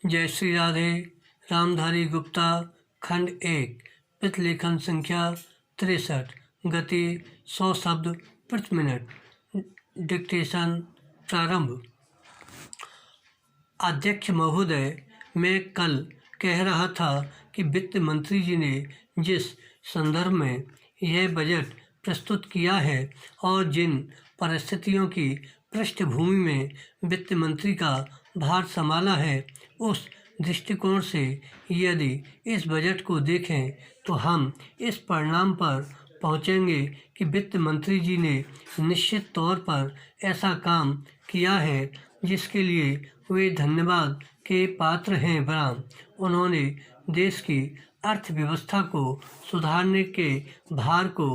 जय श्री राधे। रामधारी गुप्ता, खंड 1, पितलेखन संख्या 63, गति 100 शब्द प्रति मिनट। डिक्टेशन प्रारंभ। अध्यक्ष महोदय, मैं कल कह रहा था कि वित्त मंत्री जी ने जिस संदर्भ में यह बजट प्रस्तुत किया है और जिन परिस्थितियों की पृष्ठभूमि में वित्त मंत्री का भार संभाला है, उस दृष्टिकोण से यदि इस बजट को देखें तो हम इस परिणाम पर पहुंचेंगे कि वित्त मंत्री जी ने निश्चित तौर पर ऐसा काम किया है जिसके लिए वे धन्यवाद के पात्र हैं। बराम उन्होंने देश की अर्थव्यवस्था को सुधारने के भार को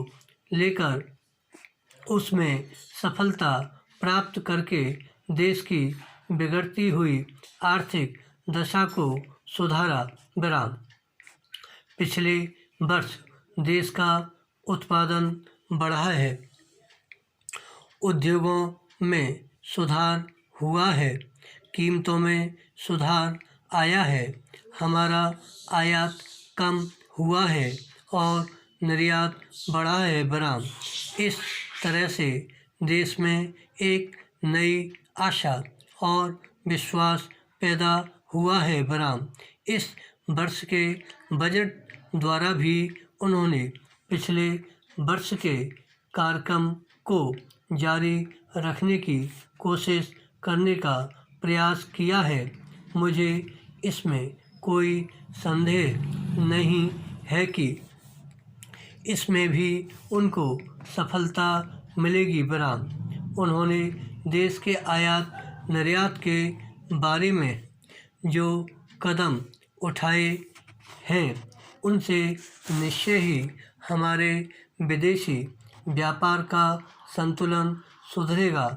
लेकर उसमें सफलता प्राप्त करके देश की बिगड़ती हुई आर्थिक दशा को सुधारा। बराम पिछले वर्ष देश का उत्पादन बढ़ा है, उद्योगों में सुधार हुआ है, कीमतों में सुधार आया है, हमारा आयात कम हुआ है और निर्यात बढ़ा है। बराम इस तरह से देश में एक नई आशा और विश्वास पैदा हुआ है। बराम इस वर्ष के बजट द्वारा भी उन्होंने पिछले वर्ष के कार्यक्रम को जारी रखने की कोशिश करने का प्रयास किया है। मुझे इसमें कोई संदेह नहीं है कि इसमें भी उनको सफलता मिलेगी। बराम उन्होंने देश के आयात निर्यात के बारे में जो कदम उठाए हैं उनसे निश्चय ही हमारे विदेशी व्यापार का संतुलन सुधरेगा,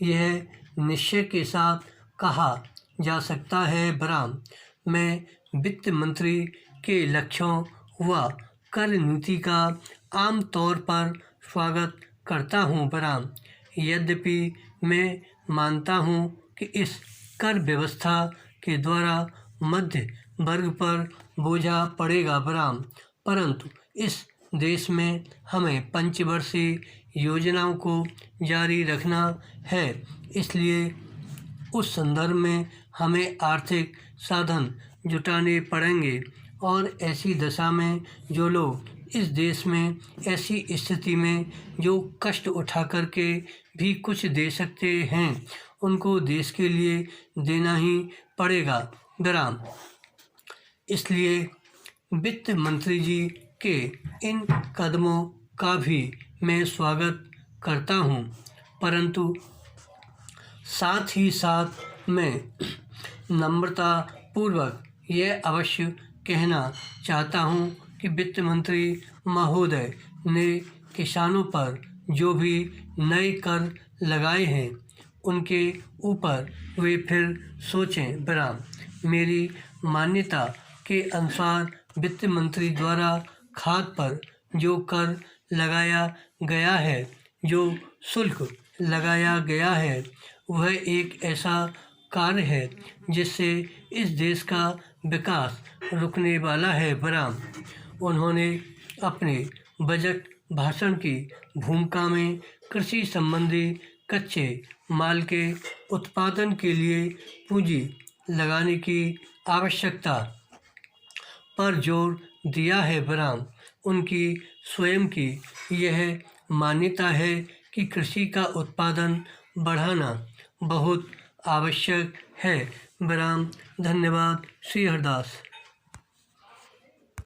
यह निश्चय के साथ कहा जा सकता है। बराम मैं वित्त मंत्री के लक्ष्यों व कर नीति का आम तौर पर स्वागत करता हूं। बराम यद्यपि मैं मानता हूं कि इस कर व्यवस्था के द्वारा मध्य वर्ग पर बोझा पड़ेगा। बराम परंतु इस देश में हमें पंचवर्षीय योजनाओं को जारी रखना है, इसलिए उस संदर्भ में हमें आर्थिक साधन जुटाने पड़ेंगे और ऐसी दशा में जो लोग इस देश में ऐसी स्थिति में जो कष्ट उठा करके भी कुछ दे सकते हैं उनको देश के लिए देना ही पड़ेगा। बराम इसलिए वित्त मंत्री जी के इन कदमों का भी मैं स्वागत करता हूं, परंतु साथ ही साथ मैं नम्रता पूर्वक यह अवश्य कहना चाहता हूं कि वित्त मंत्री महोदय ने किसानों पर जो भी नए कर लगाए हैं उनके ऊपर वे फिर सोचें। बराम मेरी मान्यता के अनुसार वित्त मंत्री द्वारा खाद पर जो कर लगाया गया है, जो शुल्क लगाया गया है, वह एक ऐसा कार्य है जिससे इस देश का विकास रुकने वाला है। बराम उन्होंने अपने बजट भाषण की भूमिका में कृषि संबंधी कच्चे माल के उत्पादन के लिए पूंजी लगाने की आवश्यकता पर जोर दिया है। बराम उनकी स्वयं की यह मान्यता है कि कृषि का उत्पादन बढ़ाना बहुत आवश्यक है। बराम धन्यवाद। श्री हरदास।